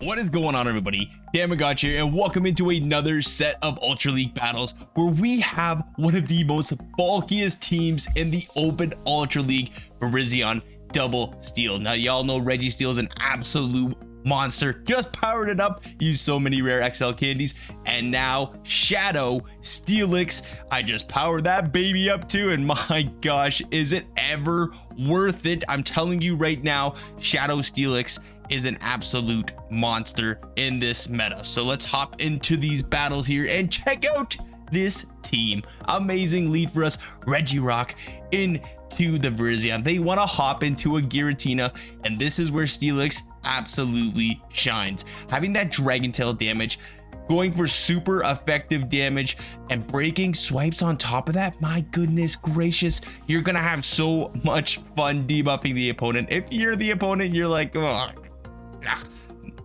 What is going on, everybody? Thammagotcha here, and welcome into another set of Ultra League battles where we have one of the most bulkiest teams in the open Ultra League, Virizion Double Steel. Now, y'all know Registeel is an absolute monster. Just powered it up, used so many rare XL candies, and now Shadow Steelix. I just powered that baby up too, and my gosh, is it ever worth it? I'm telling you right now, Shadow Steelix is an absolute monster in this meta. So let's hop into these battles here and check out this team. Amazing lead for us, Regirock into the Virizion. They want to hop into a Giratina, and this is where Steelix absolutely shines. Having that Dragon Tail damage, going for super effective damage, and breaking swipes on top of that, my goodness gracious, you're gonna have so much fun debuffing the opponent. If you're the opponent, you're like, oh,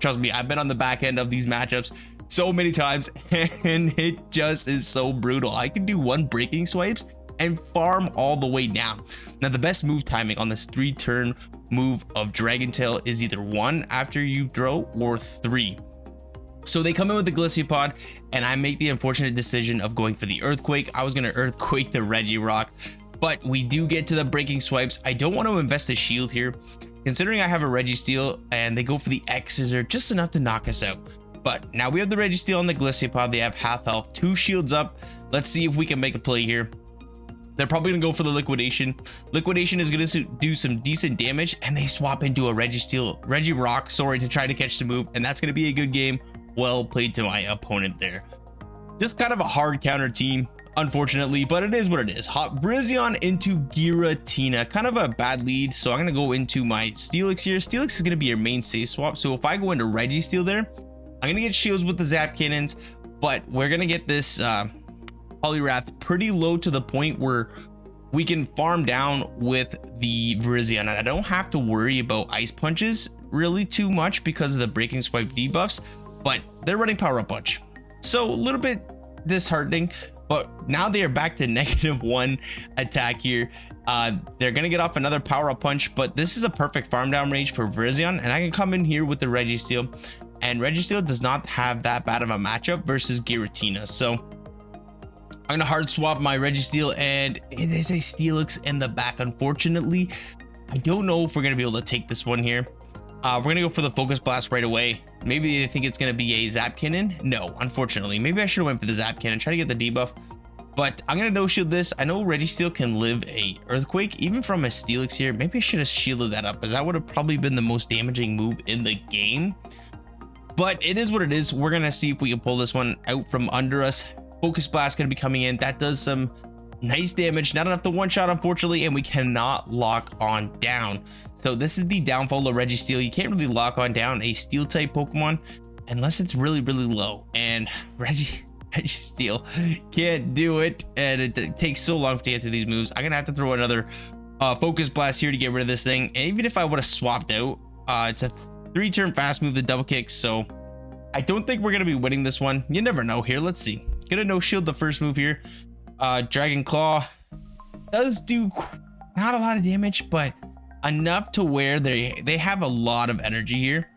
trust me, I've been on the back end of these matchups so many times, and it just is so brutal. I can do one breaking swipes and farm all the way down. Now, the best move timing on this 3-turn move of Dragon Tail is either 1 after you throw or 3. So they come in with the Glissypod, and I make the unfortunate decision of going for the Earthquake. I was going to Earthquake the Regirock, but we do get to the breaking swipes. I don't want to invest a shield here, considering I have a Registeel, and they go for the X-Scissor, just enough to knock us out. But now we have the Registeel and the Glissypod. They have half health, 2 shields up. Let's see if we can make a play here. They're probably gonna go for the Liquidation. Liquidation is gonna do some decent damage, and they swap into a Regirock, sorry, to try to catch the move, and that's gonna be a good game. Well played to my opponent there. Just kind of a hard counter team, unfortunately, but it is what it is. Hop Virizion into Giratina, kind of a bad lead, so I'm gonna go into my Steelix here. Steelix is gonna be your main safe swap, so if I go into Registeel there, I'm gonna get shields with the Zap Cannons, but we're gonna get this Poliwrath pretty low to the point where we can farm down with the Virizion, and I don't have to worry about Ice Punches really too much because of the breaking swipe debuffs, but they're running Power Up Punch, so a little bit disheartening. But now they are back to -1 attack here. They're gonna get off another Power Up Punch, but this is a perfect farm down range for Virizion, and I can come in here with the Registeel, and Registeel does not have that bad of a matchup versus Giratina, so I'm gonna hard swap my Registeel, and it is a Steelix in the back. Unfortunately, I don't know if we're gonna be able to take this one here. We're gonna go for the Focus Blast right away. Maybe they think it's gonna be a Zap Cannon. No, unfortunately. Maybe I should have went for the Zap Cannon, try to get the debuff. But I'm gonna no shield this. I know Registeel can live a Earthquake, even from a Steelix here. Maybe I should have shielded that up, as that would have probably been the most damaging move in the game. But it is what it is. We're gonna see if we can pull this one out from under us. Focus Blast gonna be coming in. That does some nice damage, not enough to one-shot, unfortunately, and we cannot lock on down. So this is the downfall of Registeel. You can't really lock on down a steel type Pokemon unless it's really low, and Registeel can't do it, and it takes so long to get to these moves. I'm gonna have to throw another Focus Blast here to get rid of this thing, and even if I would have swapped out, it's a 3-turn fast move, the double kick, so I don't think we're gonna be winning this one. You never know here. Let's see. Gonna no shield the first move here. Dragon Claw does do not a lot of damage, but enough to where they have a lot of energy here,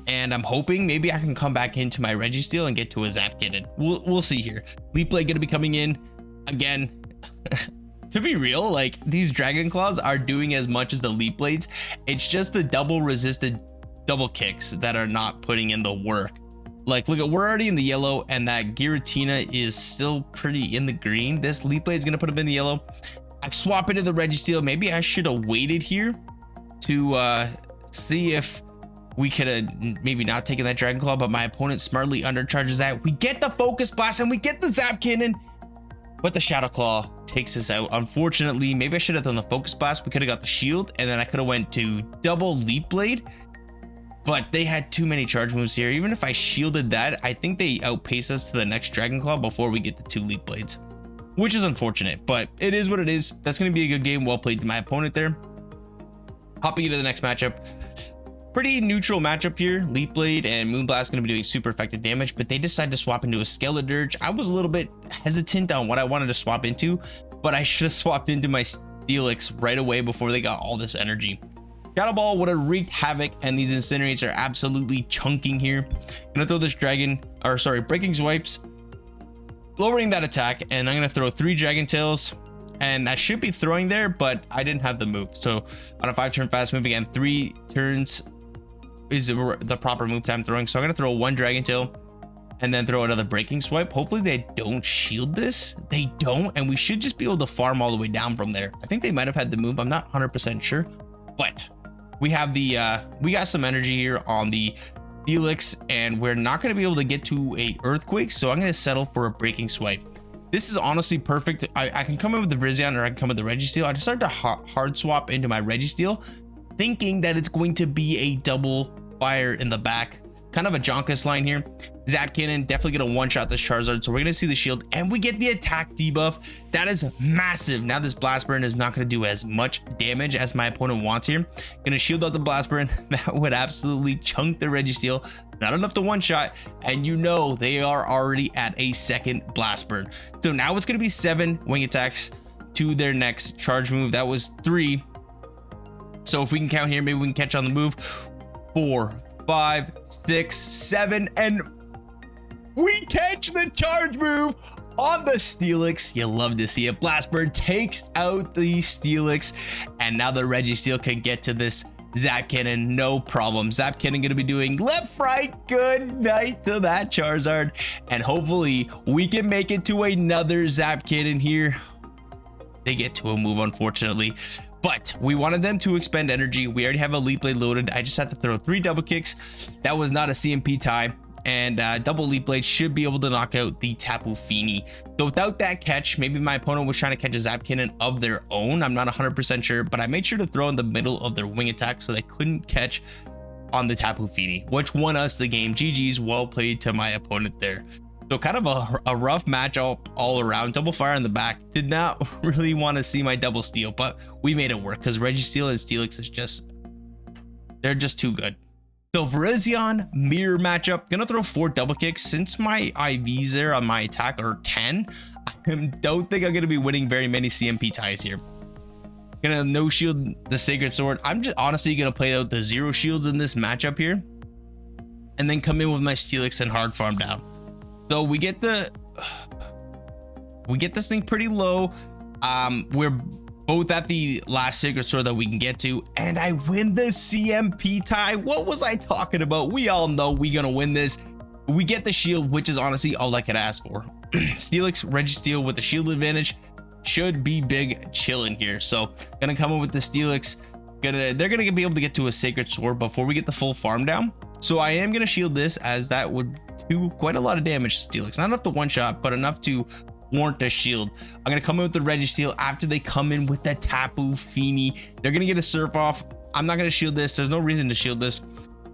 and I'm hoping maybe I can come back into my Registeel and get to a Zap Cannon. We'll see here. Leap Blade gonna be coming in again. To be real, like, these Dragon Claws are doing as much as the Leap Blades. It's just the double resisted double kicks that are not putting in the work. Like, look at, we're already in the yellow, and that Giratina is still pretty in the green. This Leap Blade is gonna put him in the yellow. I swap into the Registeel. Maybe I should have waited here to see if we could have maybe not taken that Dragon Claw, but my opponent smartly undercharges that. We get the Focus Blast, and we get the Zap Cannon, but the Shadow Claw takes us out. Unfortunately, maybe I should have done the Focus Blast. We could have got the shield, and then I could have went to double Leap Blade, but they had too many charge moves here. Even if I shielded that, I think they outpace us to the next Dragon Claw before we get the 2 Leap Blades, which is unfortunate, but it is what it is. That's going to be a good game. Well played to my opponent there. Hopping into the next matchup. Pretty neutral matchup here. Leap Blade and Moonblast going to be doing super effective damage, but they decide to swap into a Skeledirge. I was a little bit hesitant on what I wanted to swap into, but I should have swapped into my Steelix right away before they got all this energy. Shadow Ball would have wreaked havoc, and these Incinerates are absolutely chunking here. Gonna throw this Breaking Swipes, lowering that attack, and I'm gonna throw 3 Dragon Tails, and I should be throwing there, but I didn't have the move. So on a 5-turn fast move, again, 3 turns is the proper move time throwing. So I'm gonna throw 1 Dragon Tail and then throw another Breaking Swipe. Hopefully they don't shield this. They don't, and we should just be able to farm all the way down from there. I think they might have had the move. I'm not 100% sure, but we have the we got some energy here on the Helix, and we're not going to be able to get to a Earthquake, so I'm going to settle for a Breaking Swipe. This is honestly perfect. I can come in with the Virizion, or I can come with the Registeel. I decided to hard swap into my Registeel, thinking that it's going to be a double fire in the back, kind of a Jonkus line here. Zap Cannon definitely gonna one-shot this Charizard, so we're gonna see the shield, and we get the attack debuff. That is massive. Now this Blast Burn is not gonna do as much damage as my opponent wants here. Gonna shield out the Blast Burn. That would absolutely chunk the Registeel. Not enough to one-shot, and you know they are already at a second Blast Burn. So now it's gonna be 7 wing attacks to their next charge move. That was 3. So if we can count here, maybe we can catch on the move. 4, 5, 6, 7, and we catch the charge move on the Steelix. You love to see it. Blast Burn takes out the Steelix, and now the Registeel can get to this Zap Cannon, no problem. Zap Cannon gonna be doing left, right, good night to that Charizard, and hopefully we can make it to another Zap Cannon here. They get to a move, unfortunately, but we wanted them to expend energy. We already have a Leap Blade loaded. I just had to throw 3 double kicks. That was not a CMP tie, and double Leap Blade should be able to knock out the Tapu Fini. So without that catch, maybe my opponent was trying to catch a Zap Cannon of their own. I'm not 100% sure, but I made sure to throw in the middle of their wing attack so they couldn't catch on the Tapu Fini, which won us the game. GG's, well played to my opponent there. So kind of a rough matchup all around. Double fire in the back. Did not really want to see my double steal, but we made it work because Registeel and Steelix is just, they're just too good. So Virizion mirror matchup. Gonna throw 4 double kicks. Since my IVs there on my attack are 10, I don't think I'm gonna be winning very many CMP ties here. Gonna no shield the Sacred Sword. I'm just honestly gonna play out the 0 shields in this matchup here, and then come in with my Steelix and hard farm down. So we get this thing pretty low. We're both at the last Sacred Sword that we can get to, and I win the CMP tie. What was I talking about? We all know we gonna win this. We get the shield, which is honestly all I could ask for. Steelix, Registeel with the shield advantage should be big chilling here. So gonna come in with the Steelix. They're gonna be able to get to a Sacred Sword before we get the full farm down. So I am gonna shield this, as that would do quite a lot of damage to Steelix. Not enough to one shot, but enough to warrant a shield. I'm gonna come in with the Registeel after they come in with the Tapu Fini. They're gonna get a Surf off. I'm not gonna shield this. There's no reason to shield this.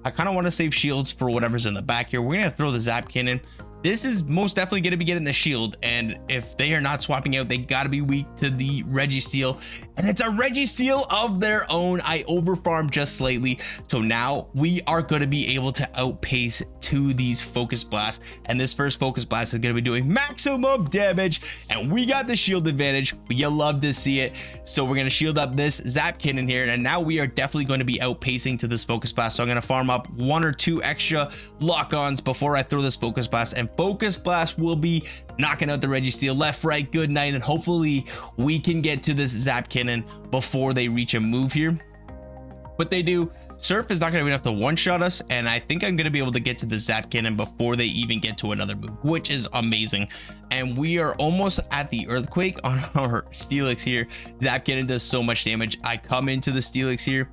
I kind of want to save shields for whatever's in the back here. We're gonna throw the Zap Cannon. This is most definitely going to be getting the shield, and if they are not swapping out, they got to be weak to the Registeel, and it's a Registeel of their own. I overfarmed just slightly, so now we are going to be able to outpace to these Focus Blasts, and this first Focus Blast is going to be doing maximum damage, and we got the shield advantage. You love to see it. So we're going to shield up this Zap Cannon here, and now we are definitely going to be outpacing to this Focus Blast. So I'm going to farm up 1 or 2 extra lock-ons before I throw this Focus Blast, and Focus Blast will be knocking out the Registeel left, right, good night, and hopefully we can get to this Zap Cannon before they reach a move here. But they do. Surf is not going to be enough to one-shot us, and I think I'm going to be able to get to the Zap Cannon before they even get to another move, which is amazing. And we are almost at the Earthquake on our Steelix here. Zap Cannon does so much damage. I come into the Steelix here.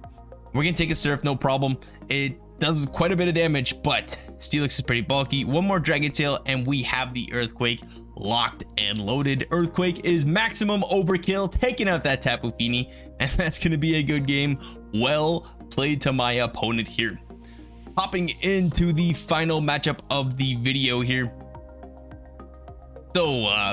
We're going to take a Surf, no problem. It does quite a bit of damage, but Steelix is pretty bulky. 1 more Dragon Tail, and we have the Earthquake locked and loaded. Earthquake is maximum overkill, taking out that Tapu Fini, and that's going to be a good game. Well played to my opponent here. Hopping into the final matchup of the video here. So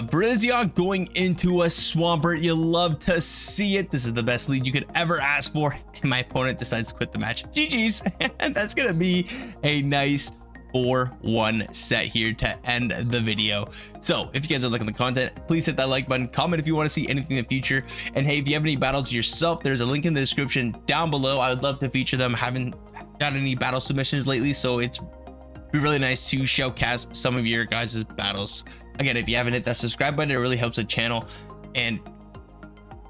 Virizion going into a Swampert. You love to see it. This is the best lead you could ever ask for, and my opponent decides to quit the match. GG's. And that's gonna be a nice 4-1 set here to end the video. So if you guys are liking the content, please hit that like button, comment if you want to see anything in the future, and hey, if you have any battles yourself, there's a link in the description down below. I would love to feature them. Haven't got any battle submissions lately, so it's be really nice to showcase some of your guys' battles. Again, if you haven't hit that subscribe button, it really helps the channel, and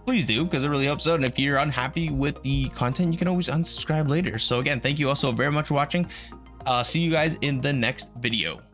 please do, because it really helps out. And if you're unhappy with the content, you can always unsubscribe later. So again, thank you also very much for watching. See you guys in the next video.